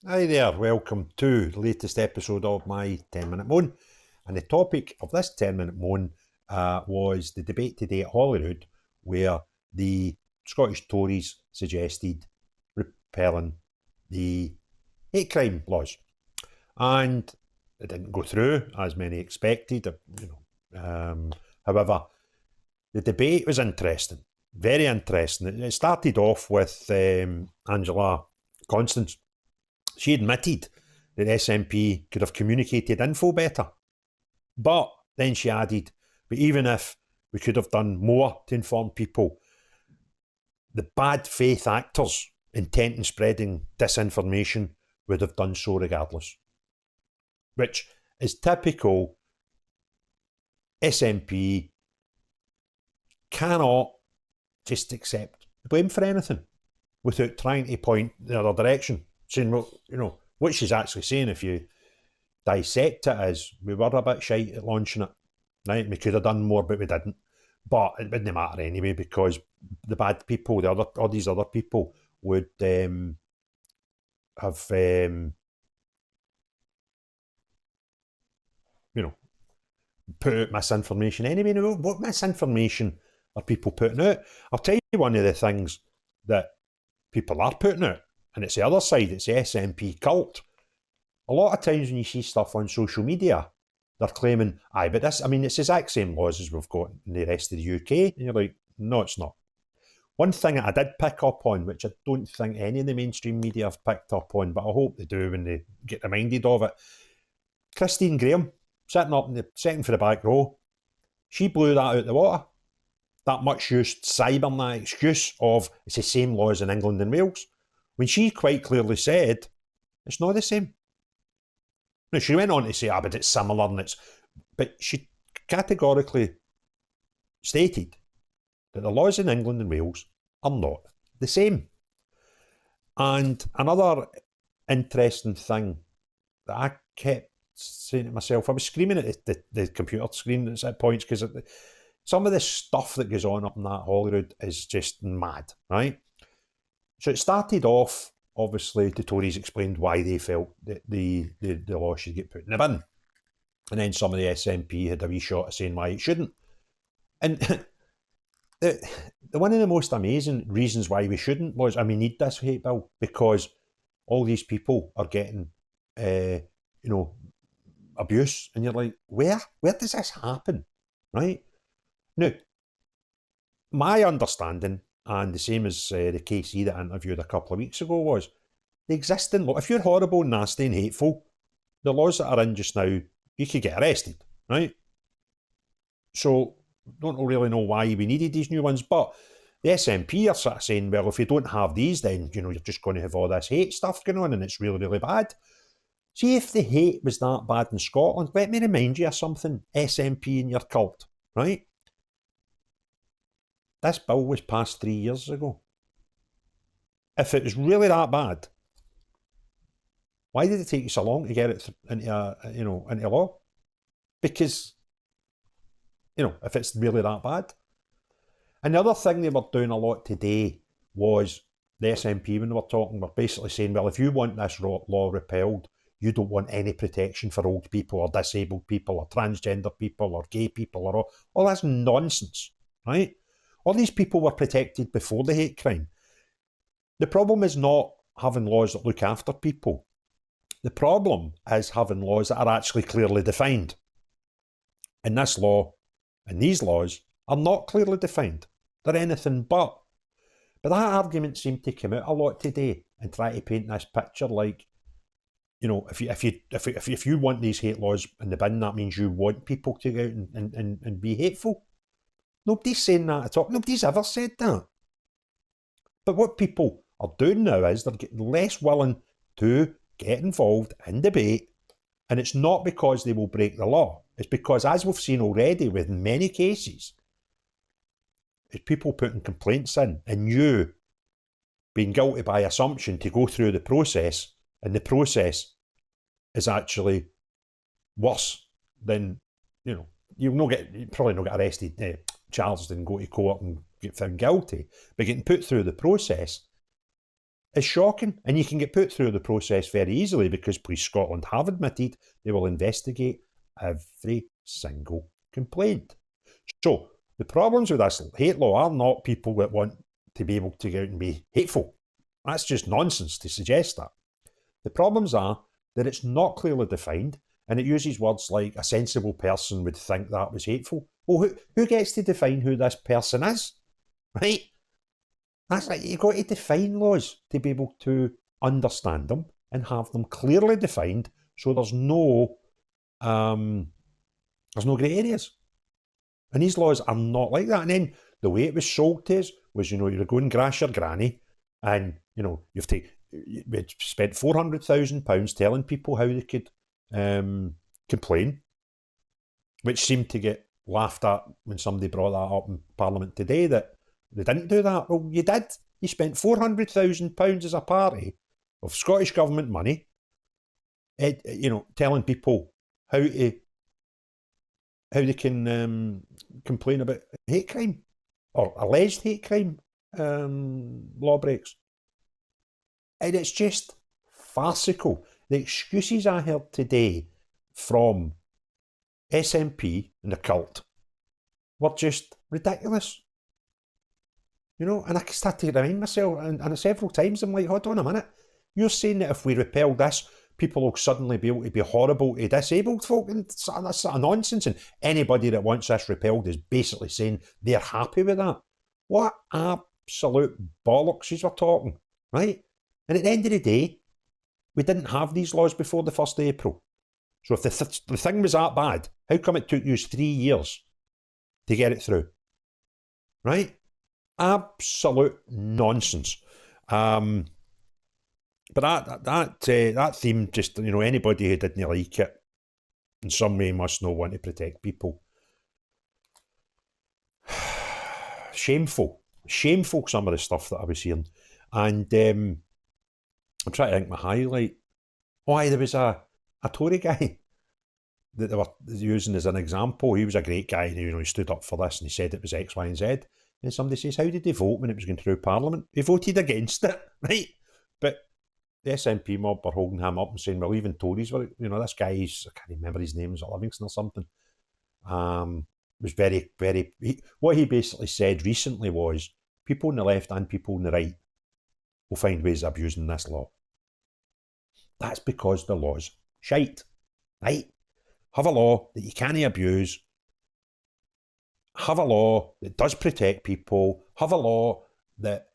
Hi there, welcome to the latest episode of my 10-minute moan. And the topic of this 10-minute moan was the debate today at Holyrood, where the Scottish Tories suggested repealing the hate crime laws. And it didn't go through, as many expected. However, the debate was interesting, very interesting. It started off with Angela Constance. She admitted that SNP could have communicated info better. But then she added, but even if we could have done more to inform people, the bad faith actors intent in spreading disinformation would have done so regardless. Which is typical. SNP cannot just accept the blame for anything without trying to point the other direction. Saying, well, what she's actually saying, if you dissect it, is we were a bit shite at launching it, right? We could have done more, but we didn't. But it wouldn't matter anyway, because the bad people, all these other people, would have, put out misinformation anyway. Now, what misinformation are people putting out? I'll tell you one of the things that people are putting out, and it's the other side, it's the SNP cult. A lot of times when you see stuff on social media, they're claiming, but it's the exact same laws as we've got in the rest of the UK. And you're like, no, it's not. One thing that I did pick up on, which I don't think any of the mainstream media have picked up on, but I hope they do when they get reminded of it. Christine Graham, sitting up in the second for the back row, she blew that out the water. That much used cybernet excuse of it's the same laws in England and Wales, when she quite clearly said it's not the same. Now, she went on to say, but it's similar, but she categorically stated that the laws in England and Wales are not the same. And another interesting thing that I kept saying to myself, I was screaming at the computer screen at points, because some of the stuff that goes on up in that Holyrood is just mad, right? So it started off, obviously, the Tories explained why they felt that the law should get put in the bin. And then some of the SNP had a wee shot at saying why it shouldn't. And one of the most amazing reasons why we shouldn't was, we need this hate bill, because all these people are getting, abuse. And you're like, where does this happen, right? Now, my understanding, and the same as the KC that I interviewed a couple of weeks ago, was the existing law. If you're horrible, nasty and hateful, the laws that are in just now, you could get arrested, right? So, don't really know why we needed these new ones, but the SNP are sort of saying, well, if you don't have these, then, you're just going to have all this hate stuff going on, and it's really, really bad. See, if the hate was that bad in Scotland, let me remind you of something, SNP and your cult, right? This bill was passed 3 years ago. If it was really that bad, why did it take you so long to get it into law? Because, if it's really that bad. Another thing they were doing a lot today was the SNP, when they were talking, were basically saying, well, if you want this law repealed, you don't want any protection for old people or disabled people or transgender people or gay people or all that's nonsense, right? All these people were protected before the hate crime. The problem is not having laws that look after people. The problem is having laws that are actually clearly defined. And this law and these laws are not clearly defined. They're anything but. But that argument seemed to come out a lot today and try to paint this picture like, if you want these hate laws in the bin, that means you want people to go out and be hateful. Nobody's saying that at all. Nobody's ever said that. But what people are doing now is they're getting less willing to get involved in debate, and it's not because they will break the law. It's because, as we've seen already with many cases, it's people putting complaints in and you being guilty by assumption to go through the process, and the process is actually worse than, you'll probably not get arrested, charged and go to court and get found guilty, but getting put through the process is shocking, and you can get put through the process very easily because Police Scotland have admitted they will investigate every single complaint. So the problems with this hate law are not people that want to be able to go out and be hateful. That's just nonsense to suggest that. The problems are that it's not clearly defined, and it uses words like a sensible person would think that was hateful. Well, who gets to define who this person is, right? That's like, you've got to define laws to be able to understand them and have them clearly defined, so there's no grey areas. And these laws are not like that. And then the way it was sold to us was, you're going grass your granny, and we'd spent £400,000 telling people how they could complain, which seemed to get laughed at when somebody brought that up in Parliament today, that they didn't do that. Well, you did. You spent £400,000 as a party of Scottish Government money, telling people how they can complain about hate crime or alleged hate crime law breaks. And it's just farcical. The excuses I heard today from SNP and the cult were just ridiculous. And I started to remind myself, and several times, I'm like, hold on a minute. You're saying that if we repeal this, people will suddenly be able to be horrible to disabled folk? And that's sort of nonsense. And anybody that wants this repealed is basically saying they're happy with that. What absolute bollocks is we're talking, right? And at the end of the day, we didn't have these laws before the 1st of April. So if the thing was that bad, how come it took you 3 years to get it through? Right? Absolute nonsense. But that theme, just, anybody who didn't like it in some way must not want to protect people. Shameful some of the stuff that I was hearing. And I'm trying to think my highlight. There was a Tory guy that they were using as an example. He was a great guy, and he stood up for this and he said it was X, Y, and Z. And somebody says, how did he vote when it was going through Parliament? He voted against it, right? But the SNP mob were holding him up and saying, well, even Tories were, this guy's, I can't remember his name, was it Livingston or something? Was very, very, what he basically said recently was, people on the left and people on the right will find ways of abusing this law. That's because the law's shite, right? Have a law that you can't abuse. Have a law that does protect people. Have a law that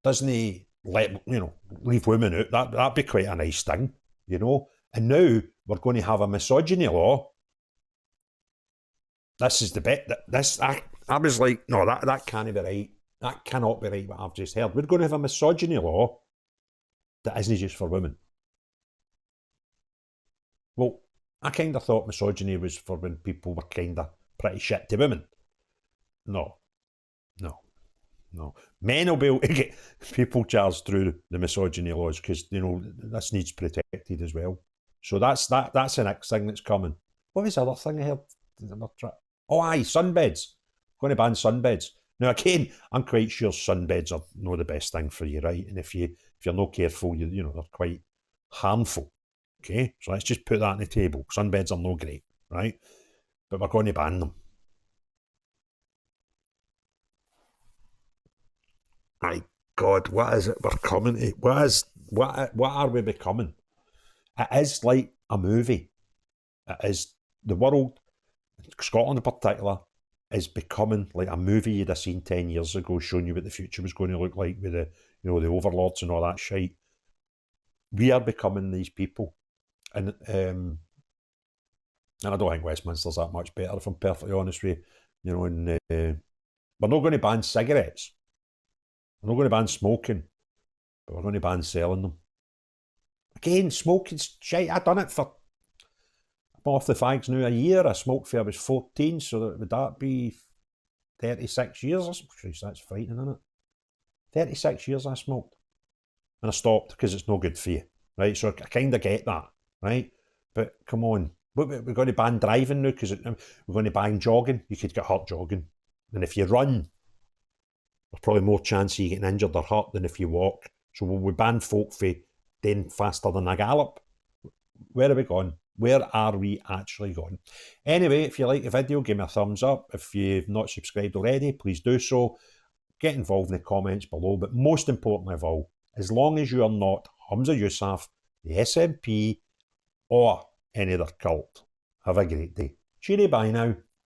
doesn't leave women out. That'd be quite a nice thing, And now we're going to have a misogyny law. This is the bit that I was like, no, that can't be right. That cannot be right, what I've just heard. We're going to have a misogyny law that isn't just for women. Well, I kind of thought misogyny was for when people were kind of pretty shit to women. No. Men will be able to get people charged through the misogyny laws because, this needs protected as well. So that's the next thing that's coming. What was the other thing I heard? Sunbeds. Going to ban sunbeds. Now again, I'm quite sure sunbeds are not the best thing for you, right? And if you're not careful, they're quite harmful. Okay, so let's just put that on the table. Sunbeds are no great, right? But we're going to ban them. My God, what is it we're coming to? What are we becoming? It is like a movie. It is, the world, Scotland in particular, is becoming like a movie you'd have seen 10 years ago, showing you what the future was going to look like with the overlords and all that shite. We are becoming these people. And I don't think Westminster's that much better, if I'm perfectly honest with you. And we're not going to ban cigarettes. We're not going to ban smoking, but we're going to ban selling them. Again, smoking's shite. I've done it for, I'm off the fags now a year. I smoked for I was 14, so would that be 36 years? That's frightening, isn't it? 36 years I smoked. And I stopped because it's no good for you, right? So I kind of get that, right? But come on, we're going to ban driving now because we're going to ban jogging. You could get hurt jogging. And if you run, there's probably more chance of you getting injured or hurt than if you walk. So will we ban folk for doing faster than a gallop? Where are we going? Where are we actually going? Anyway, if you like the video, give me a thumbs up. If you've not subscribed already, please do so. Get involved in the comments below. But most importantly of all, as long as you are not Humza Yousaf, the SNP, or any other cult, have a great day. Cheery bye now.